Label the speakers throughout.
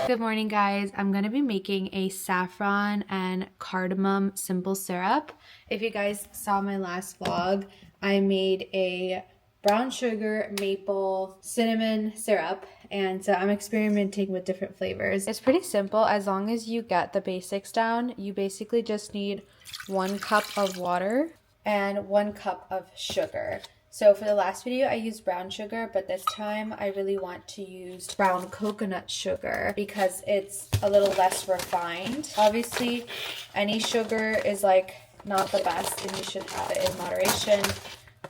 Speaker 1: Good morning, guys. I'm gonna be making a saffron and cardamom simple syrup. If you guys saw my last vlog, I made a brown sugar, maple, cinnamon syrup, and so I'm experimenting with different flavors. It's pretty simple as long as you get the basics down. You basically just need 1 cup of water and 1 cup of sugar. So for the last video, I used brown sugar, but this time I really want to use brown coconut sugar because it's a little less refined. Obviously, any sugar is like not the best and you should have it in moderation,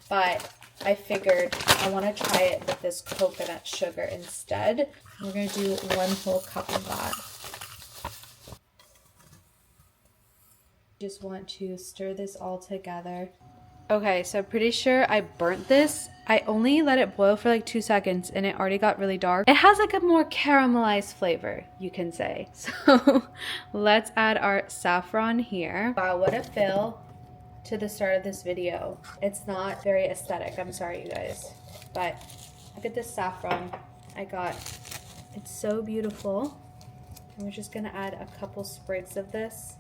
Speaker 1: but I figured I want to try it with this coconut sugar instead. We're going to do 1 whole cup of that. Just want to stir this all together. Okay, so I'm pretty sure I burnt this. I only let it boil for like 2 seconds and it already got really dark. It has like a more caramelized flavor, you can say. So let's add our saffron here. Wow, what a fill to the start of this video. It's not very aesthetic, I'm sorry you guys. But look at this saffron I got. It's so beautiful. And we're just gonna add a couple sprigs of this.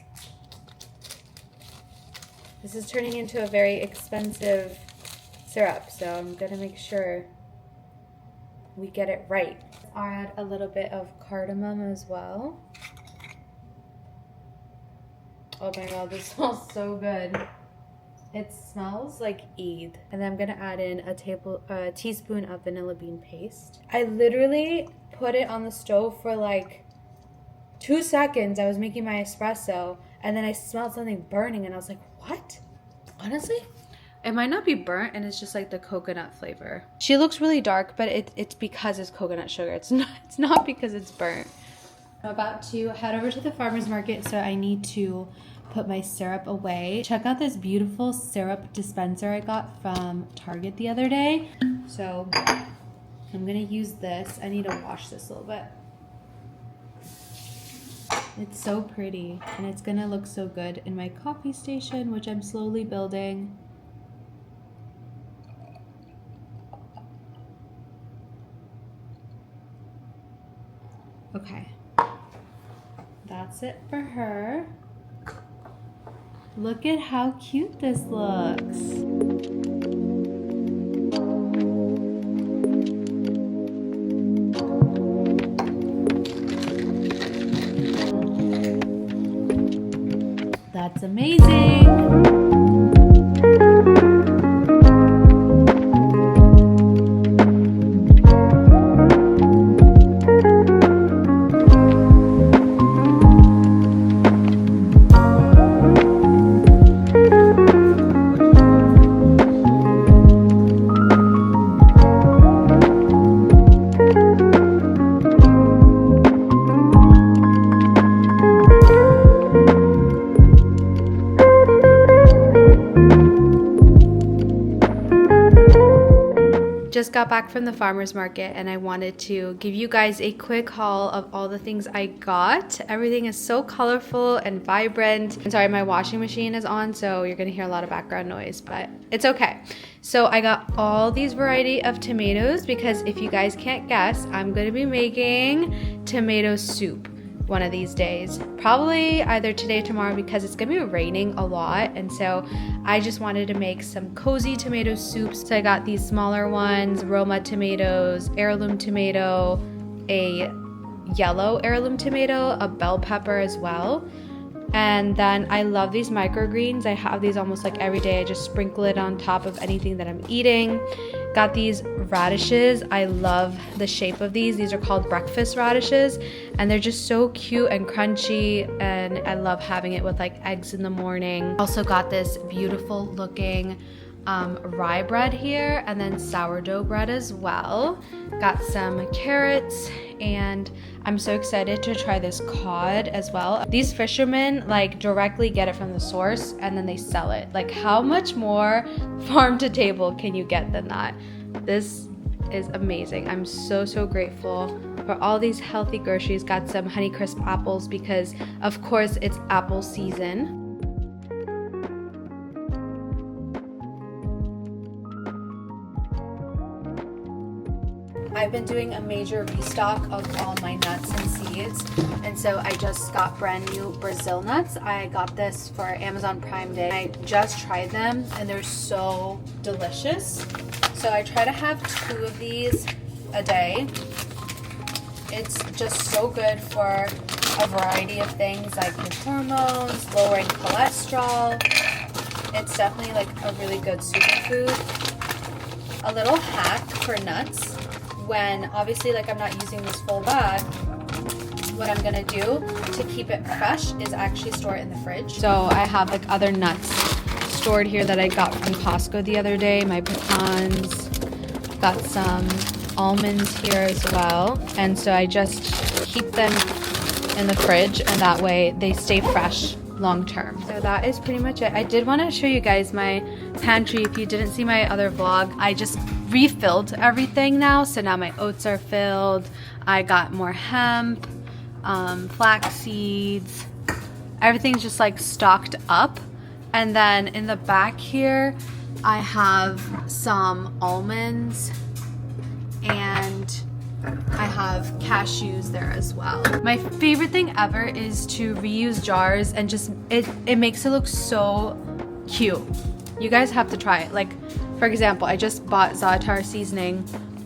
Speaker 1: This is turning into a very expensive syrup, so I'm gonna make sure we get it right. I'll add a little bit of cardamom as well. Oh my god, this smells so good. It smells like Eid. And then I'm gonna add in a teaspoon of vanilla bean paste. I literally put it on the stove for like 2 seconds. I was making my espresso and then I smelled something burning and I was like, what? Honestly, it might not be burnt and it's just like the coconut flavor. She looks really dark, but it's because it's coconut sugar. It's not because it's burnt. I'm about to head over to the farmer's market, so I need to put my syrup away. Check out this beautiful syrup dispenser I got from Target the other day. So I'm gonna use this. I need to wash this a little bit. It's so pretty and it's gonna look so good in my coffee station, which I'm slowly building. Okay, that's it for her. Look at how cute this looks. That's amazing. Just got back from the farmer's market and I wanted to give you guys a quick haul of all the things I got. Everything is so colorful and vibrant. I'm sorry, my washing machine is on, so you're gonna hear a lot of background noise, but it's okay. So I got all these variety of tomatoes because if you guys can't guess, I'm gonna be making tomato soup one of these days, probably either today or tomorrow, because it's gonna be raining a lot, and so I just wanted to make some cozy tomato soups. So I got these smaller ones, Roma tomatoes, heirloom tomato, a yellow heirloom tomato, a bell pepper as well. And then I love these microgreens. I have these almost like every day. I just sprinkle it on top of anything that I'm eating. Got these radishes. I love the shape of these. These are called breakfast radishes and they're just so cute and crunchy, and I love having it with like eggs in the morning. Also got this beautiful looking rye bread here, and then sourdough bread as well. Got some carrots, and I'm so excited to try this cod as well. These fishermen like directly get it from the source and then they sell it. Like, how much more farm to table can you get than that? This is amazing. I'm so grateful for all these healthy groceries. Got some Honeycrisp apples because of course it's apple season. I've been doing a major restock of all my nuts and seeds, and so I just got brand new Brazil nuts. I got this for Amazon Prime Day. I just tried them and they're so delicious. So I try to have 2 of these a day. It's just so good for a variety of things like your hormones, lowering cholesterol. It's definitely like a really good superfood. A little hack for nuts, when obviously like I'm not using this full bag, what I'm gonna do to keep it fresh is actually store it in the fridge. So I have like other nuts stored here that I got from Costco the other day. My pecans, got some almonds here as well. And so I just keep them in the fridge, and that way they stay fresh long term. So that is pretty much it. I did want to show you guys my pantry. If you didn't see my other vlog, I just refilled everything now. So now my oats are filled. I got more hemp, flax seeds. Everything's just like stocked up. And then in the back here, I have some almonds and I have cashews there as well. My favorite thing ever is to reuse jars, and just it makes it look so cute. You guys have to try it. Like, for example, I just bought za'atar seasoning.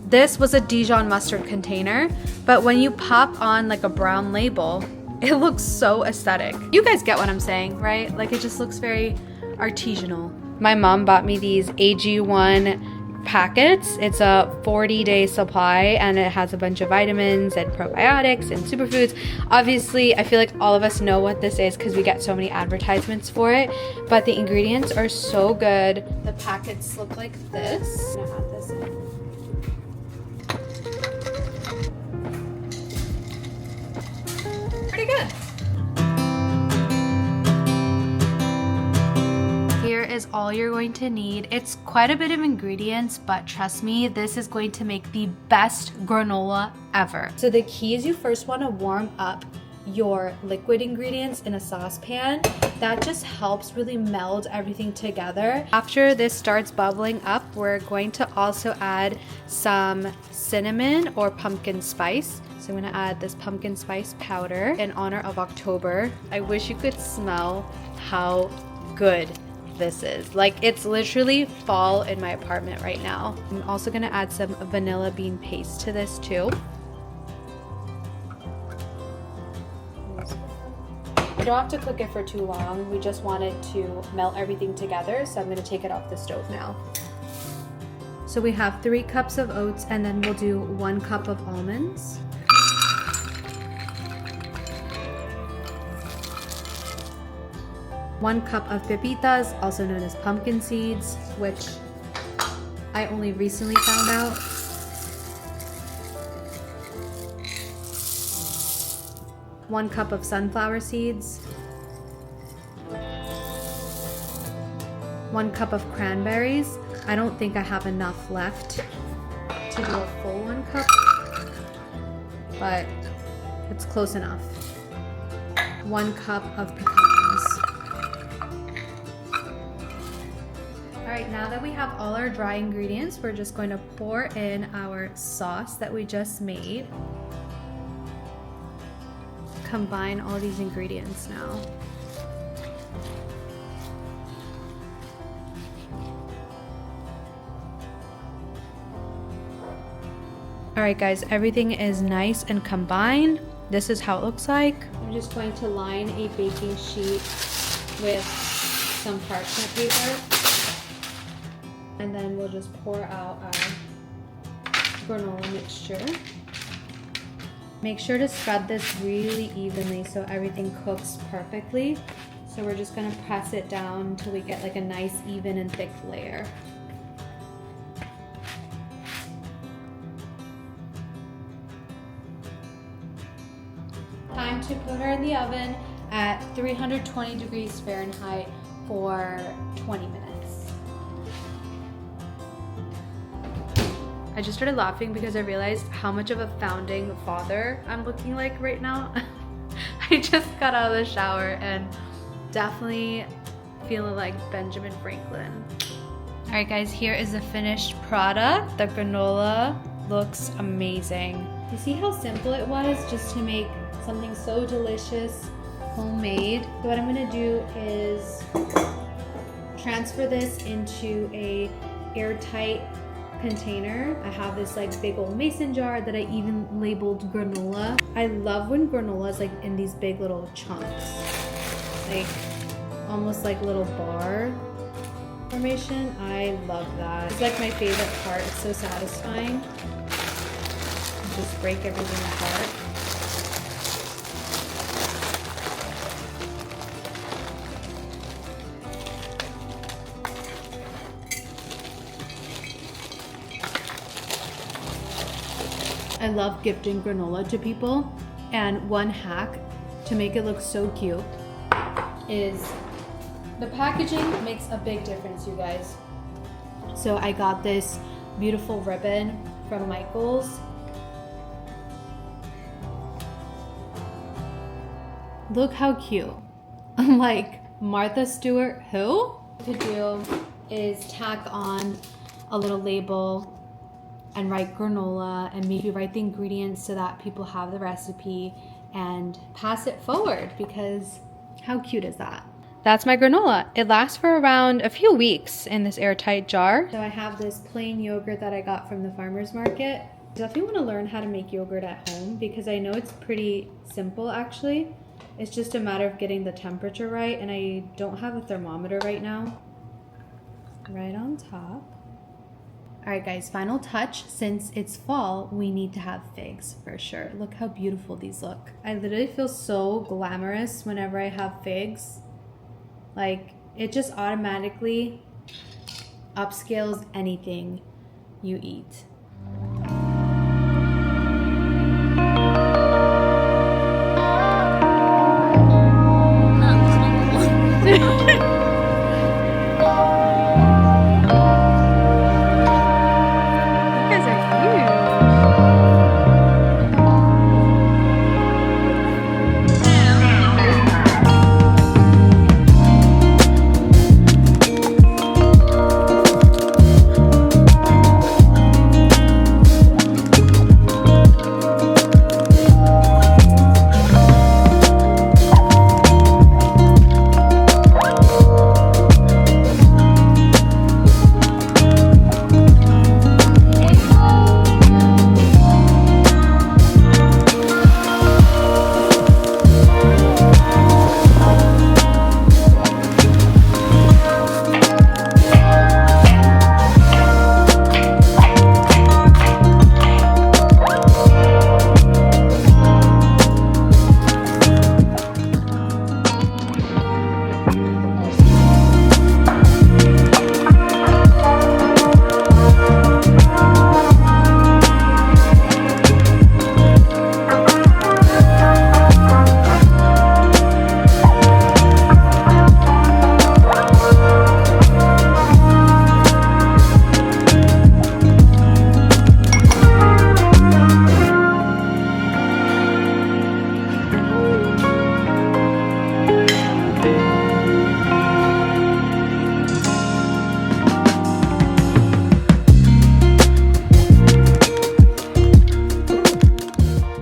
Speaker 1: This was a Dijon mustard container, but when you pop on like a brown label, it looks so aesthetic. You guys get what I'm saying, right? Like, it just looks very artisanal. My mom bought me these AG1 packets. It's a 40-day supply, and it has a bunch of vitamins and probiotics and superfoods. Obviously, I feel like all of us know what this is because we get so many advertisements for it, but the ingredients are so good. The packets look like this. I'm gonna add this in. Pretty good. Here is all you're going to need. It's quite a bit of ingredients, but trust me, this is going to make the best granola ever. So the key is you first want to warm up your liquid ingredients in a saucepan. That just helps really meld everything together. After this starts bubbling up, we're going to also add some cinnamon or pumpkin spice. So I'm gonna add this pumpkin spice powder in honor of October. I wish you could smell how good this is. Like, it's literally fall in my apartment right now. I'm also gonna add some vanilla bean paste to this too. You don't have to cook it for too long. We just want it to melt everything together. So I'm gonna take it off the stove now. So we have 3 cups of oats, and then we'll do 1 cup of almonds. 1 cup of pepitas, also known as pumpkin seeds, which I only recently found out. 1 cup of sunflower seeds. 1 cup of cranberries. I don't think I have enough left to do a full 1 cup, but it's close enough. 1 cup of pecans. Alright, now that we have all our dry ingredients, we're just going to pour in our sauce that we just made. Combine all these ingredients now. Alright guys, everything is nice and combined. This is how it looks like. I'm just going to line a baking sheet with some parchment paper. And then we'll just pour out our granola mixture. Make sure to spread this really evenly so everything cooks perfectly. So we're just gonna press it down until we get like a nice, even and thick layer. Time to put her in the oven at 320 degrees Fahrenheit for 20 minutes. I just started laughing because I realized how much of a founding father I'm looking like right now. I just got out of the shower and definitely feeling like Benjamin Franklin. Alright guys, here is the finished product, the granola looks amazing. You see how simple it was just to make something so delicious, homemade? So what I'm gonna do is transfer this into a airtight container. I have this like big old mason jar that I even labeled granola. I love when granola is like in these big little chunks, like almost like little bar formation. I love that. It's like my favorite part. It's so satisfying. Just break everything apart. I love gifting granola to people, and one hack to make it look so cute is the packaging makes a big difference, you guys. So I got this beautiful ribbon from Michael's. Look how cute. I'm like, Martha Stewart, who? What to do is tack on a little label and write granola and maybe write the ingredients so that people have the recipe and pass it forward, because how cute is that? That's my granola. It lasts for around a few weeks in this airtight jar. So I have this plain yogurt that I got from the farmer's market. Definitely want to learn how to make yogurt at home because I know it's pretty simple actually. It's just a matter of getting the temperature right, and I don't have a thermometer right now. Right on top. All right guys, final touch. Since it's fall, we need to have figs for sure. Look how beautiful these look. I literally feel so glamorous whenever I have figs. Like, it just automatically upscales anything you eat.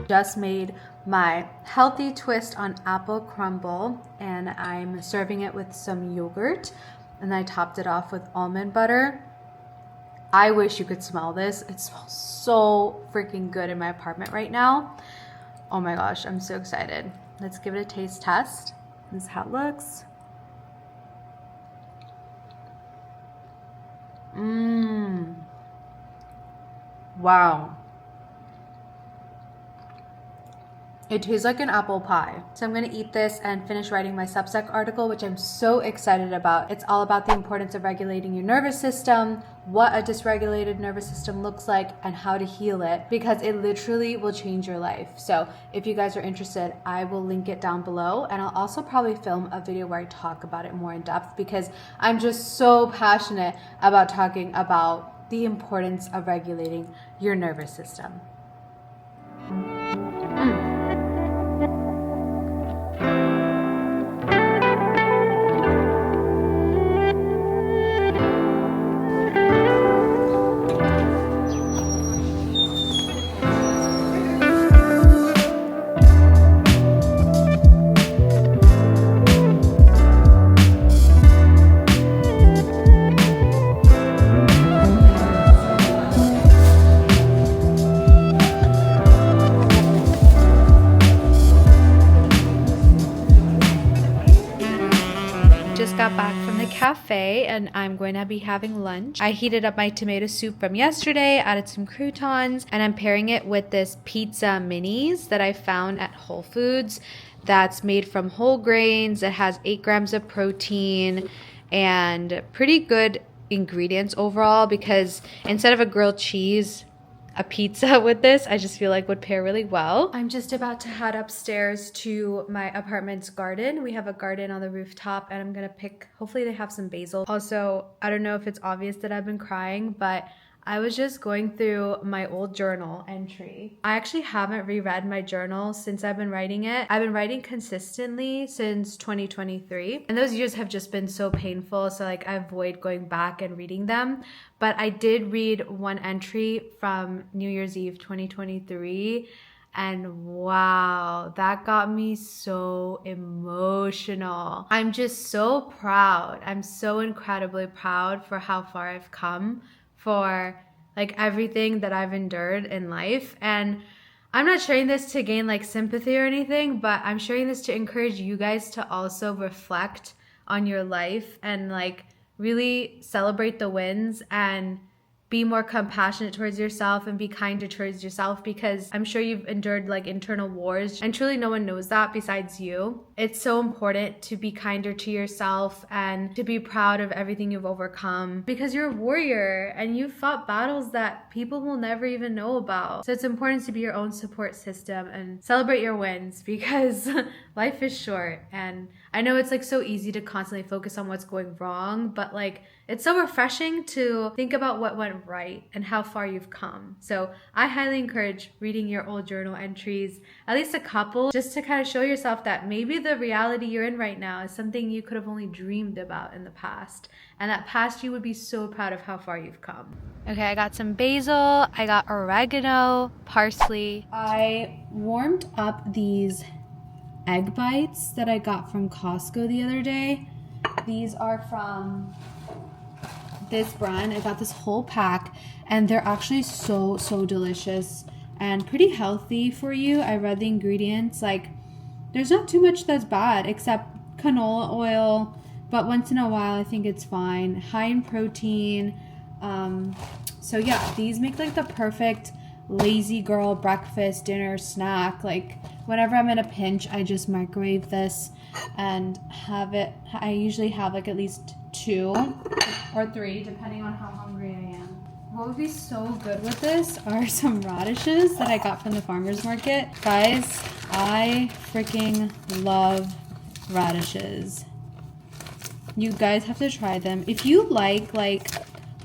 Speaker 1: Just made my healthy twist on apple crumble, and I'm serving it with some yogurt, and I topped it off with almond butter. I wish you could smell this. It smells so freaking good in my apartment right now. Oh my gosh, I'm so excited. Let's give it a taste test. This is how it looks. Wow. It tastes like an apple pie. So I'm gonna eat this and finish writing my Substack article, which I'm so excited about. It's all about the importance of regulating your nervous system, what a dysregulated nervous system looks like, and how to heal it, because it literally will change your life. So if you guys are interested, I will link it down below, and I'll also probably film a video where I talk about it more in depth, because I'm just so passionate about talking about the importance of regulating your nervous system. cafe and I'm going to be having lunch. I heated up my tomato soup from yesterday, added some croutons, and I'm pairing it with this pizza minis that I found at Whole Foods that's made from whole grains. It has 8 grams of protein and pretty good ingredients overall, because instead of a grilled cheese, a pizza with this I just feel like would pair really well. I'm just about to head upstairs to my apartment's garden. We have a garden on the rooftop and I'm gonna pick, hopefully they have some basil. Also, I don't know if it's obvious that I've been crying, but I was just going through my old journal entry. I actually haven't reread my journal since I've been writing it. I've been writing consistently since 2023, and those years have just been so painful, so like I avoid going back and reading them. But I did read one entry from New Year's Eve 2023, and wow, that got me so emotional. I'm just so proud. I'm so incredibly proud for how far I've come, for like everything that I've endured in life. And I'm not sharing this to gain like sympathy or anything, but I'm sharing this to encourage you guys to also reflect on your life and like really celebrate the wins and be more compassionate towards yourself and be kinder towards yourself, because I'm sure you've endured like internal wars and truly no one knows that besides you. It's so important to be kinder to yourself and to be proud of everything you've overcome, because you're a warrior and you've fought battles that people will never even know about. So it's important to be your own support system and celebrate your wins, because life is short. And I know it's like so easy to constantly focus on what's going wrong, but like it's so refreshing to think about what went right and how far you've come. So I highly encourage reading your old journal entries, at least a couple, just to kind of show yourself that maybe the reality you're in right now is something you could have only dreamed about in the past. And that past you would be so proud of how far you've come. Okay, I got some basil, I got oregano, parsley. I warmed up these egg bites that I got from Costco the other day. These are from this brand. I got this whole pack and they're actually so delicious and pretty healthy for you. I read the ingredients, like there's not too much that's bad except canola oil, but once in a while I think it's fine. High in protein. So yeah, these make like the perfect lazy girl breakfast, dinner, snack. Like whenever I'm in a pinch, I just microwave this and have it. I usually have like at least 2 or 3 depending on how hungry I am. What would be so good with this are some radishes that I got from the farmer's market. Guys, I freaking love radishes. You guys have to try them. If you like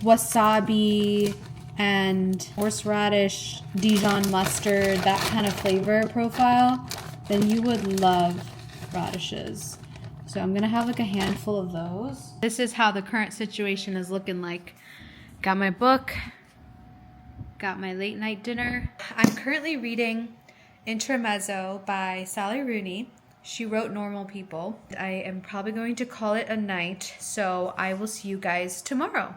Speaker 1: wasabi and horseradish, Dijon mustard, that kind of flavor profile, then you would love radishes. So I'm gonna have like a handful of those. This is how the current situation is looking like. Got my book, got my late night dinner. I'm currently reading Intermezzo by Sally Rooney. She wrote Normal People. I am probably going to call it a night, so I will see you guys tomorrow.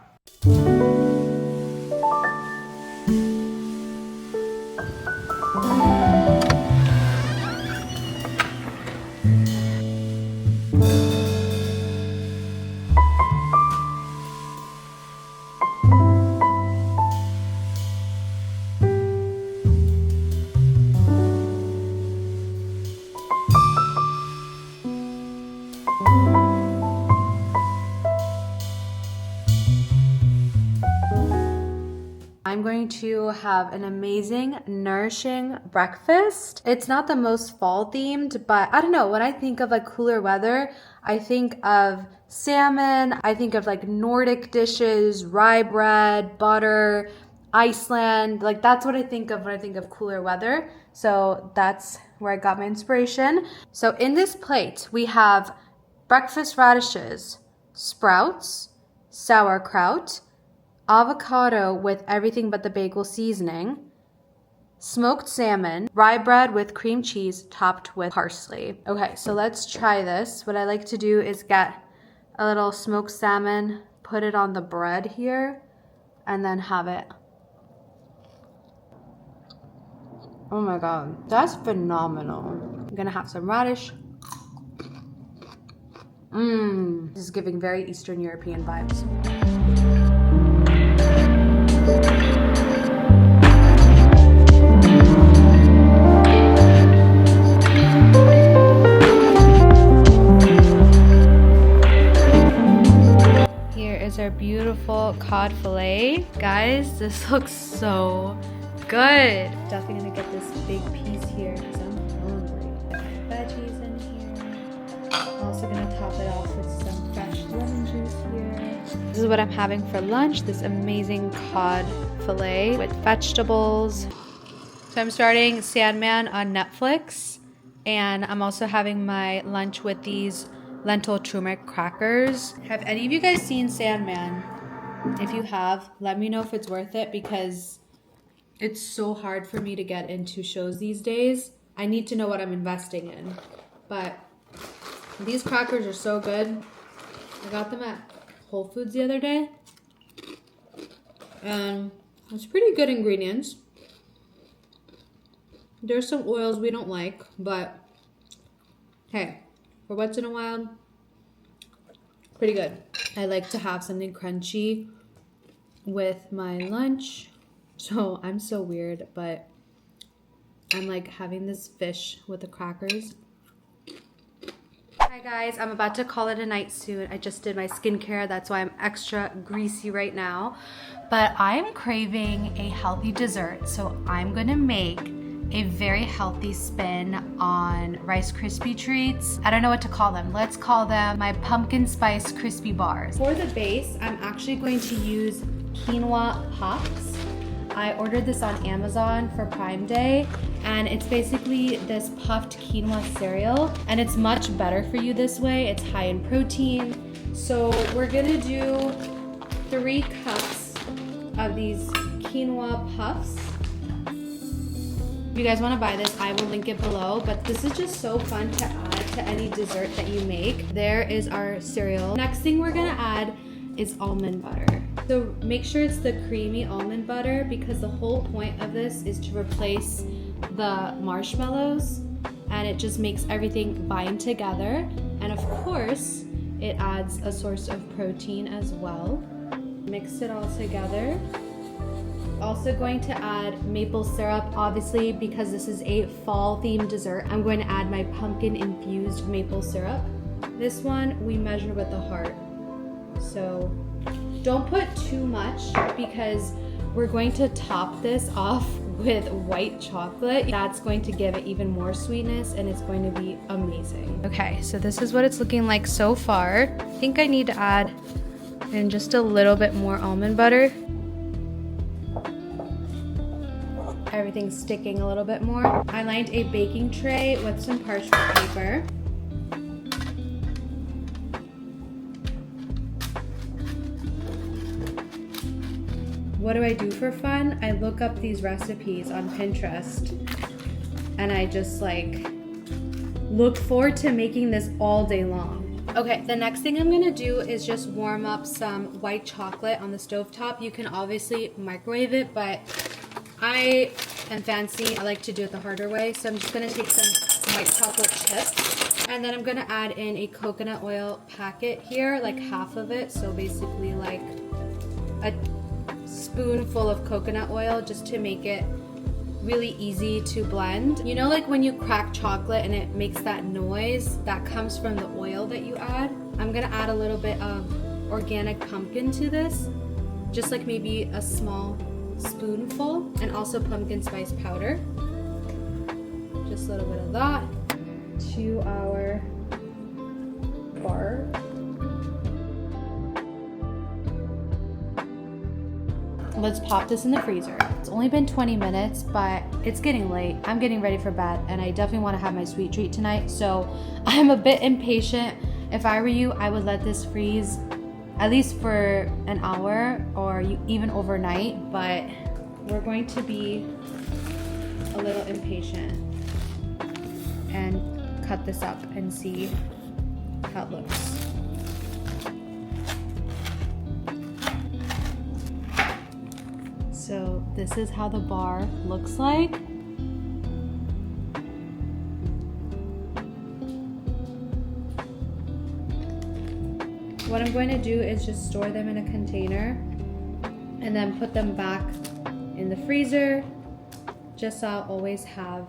Speaker 1: I'm going to have an amazing, nourishing breakfast. It's not the most fall themed, but I don't know, when I think of like cooler weather, I think of salmon, I think of like Nordic dishes, rye bread, butter, Iceland. Like that's what I think of when I think of cooler weather. So that's where I got my inspiration. So in this plate, we have breakfast radishes, sprouts, sauerkraut, avocado with everything but the bagel seasoning, smoked salmon, rye bread with cream cheese topped with parsley. Okay, so let's try this. What I like to do is get a little smoked salmon, put it on the bread here, and then have it. Oh my god, that's phenomenal. I'm gonna have some radish. This is giving very Eastern European vibes. Here is our beautiful cod fillet. Guys, this looks so good. Definitely gonna get this big piece here because I'm hungry. Veggies in here. Also gonna top it off with some fresh lemon juice here. This is what I'm having for lunch, this amazing cod fillet with vegetables. So I'm starting Sandman on Netflix, and I'm also having my lunch with these lentil turmeric crackers. Have any of you guys seen Sandman? If you have, let me know if it's worth it, because it's so hard for me to get into shows these days. I need to know what I'm investing in. But these crackers are so good. I got them at Whole Foods the other day. And it's pretty good ingredients. There's some oils we don't like, but hey, for once in a while, pretty good. I like to have something crunchy with my lunch. So I'm so weird, but I'm like having this fish with the crackers. Hi guys, I'm about to call it a night soon. I just did my skincare, that's why I'm extra greasy right now. But I'm craving a healthy dessert, so I'm gonna make a very healthy spin on Rice Krispie treats. I don't know what to call them. Let's call them my pumpkin spice crispy bars. For the base, I'm actually going to use quinoa puffs. I ordered this on Amazon for Prime Day, and it's basically this puffed quinoa cereal, and it's much better for you this way. It's high in protein. So we're gonna do 3 cups of these quinoa puffs. If you guys want to buy this, I will link it below, but this is just so fun to add to any dessert that you make. There is our cereal. Next thing we're gonna add is almond butter. So make sure it's the creamy almond butter, because the whole point of this is to replace the marshmallows, and it just makes everything bind together. And of course, it adds a source of protein as well. Mix it all together. Also going to add maple syrup, obviously, because this is a fall themed dessert. I'm going to add my pumpkin infused maple syrup. This one we measure with the heart. So don't put too much, because we're going to top this off with white chocolate. That's going to give it even more sweetness, and it's going to be amazing. Okay, so this is what it's looking like so far. I think I need to add in just a little bit more almond butter. Everything's sticking a little bit more. I lined a baking tray with some parchment paper. What do I do for fun? I look up these recipes on Pinterest, and I just like look forward to making this all day long. Okay, the next thing I'm gonna do is just warm up some white chocolate on the stovetop. You can obviously microwave it, but I am fancy. I like to do it the harder way. So I'm just gonna take some white chocolate chips, and then I'm gonna add in a coconut oil packet here, like half of it. So basically like a spoonful of coconut oil, just to make it really easy to blend. You know, like when you crack chocolate and it makes that noise, that comes from the oil that you add. I'm gonna add a little bit of organic pumpkin to this, just like maybe a small spoonful, and also pumpkin spice powder. Just a little bit of that to our bar. Let's pop this in the freezer. It's only been 20 minutes, but it's getting late. I'm getting ready for bed, and I definitely want to have my sweet treat tonight, so I'm a bit impatient. If I were you, I would let this freeze at least for an hour, or even overnight, but we're going to be a little impatient and cut this up and see how it looks. So this is how the bar looks like. what I'm going to do is just store them in a container and then put them back in the freezer, just so I'll always have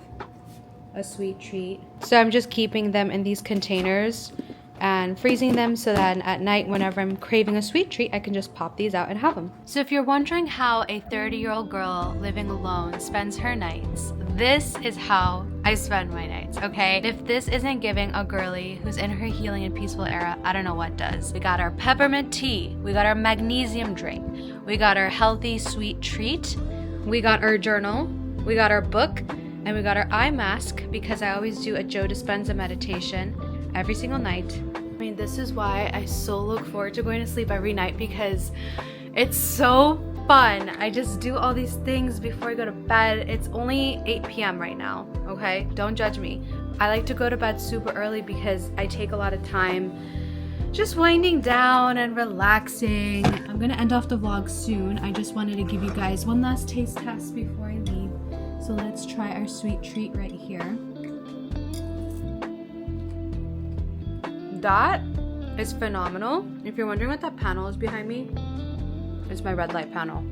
Speaker 1: a sweet treat. So I'm just keeping them in these containers and freezing them so that at night, whenever I'm craving a sweet treat, I can just pop these out and have them. So if you're wondering how a 30-year-old girl living alone spends her nights, this is how I spend my nights, okay? If this isn't giving a girly who's in her healing and peaceful era, I don't know what does. We got our peppermint tea, we got our magnesium drink, we got our healthy sweet treat, we got our journal, we got our book, and we got our eye mask because I always do a Joe Dispenza meditation every single night. I mean, this is why I so look forward to going to sleep every night, because it's so fun. I just do all these things before I go to bed. It's only 8 p.m. right now, okay? Don't judge me. I like to go to bed super early because I take a lot of time just winding down and relaxing. I'm gonna end off the vlog soon. I just wanted to give you guys one last taste test before I leave. So let's try our sweet treat right here. That is phenomenal. If you're wondering what that panel is behind me, it's my red light panel.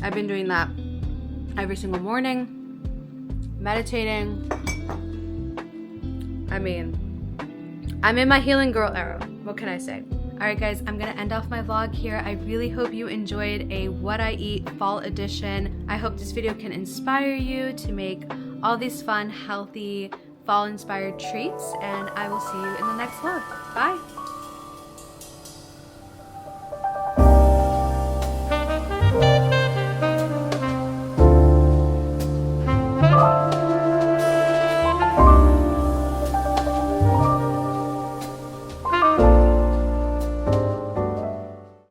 Speaker 1: I've been doing that every single morning, meditating. I mean, I'm in my healing girl era. What can I say? Alright guys, I'm gonna end off my vlog here. I really hope you enjoyed a What I Eat fall edition. I hope this video can inspire you to make all these fun, healthy, fall-inspired treats, and I will see you in the next vlog. Bye!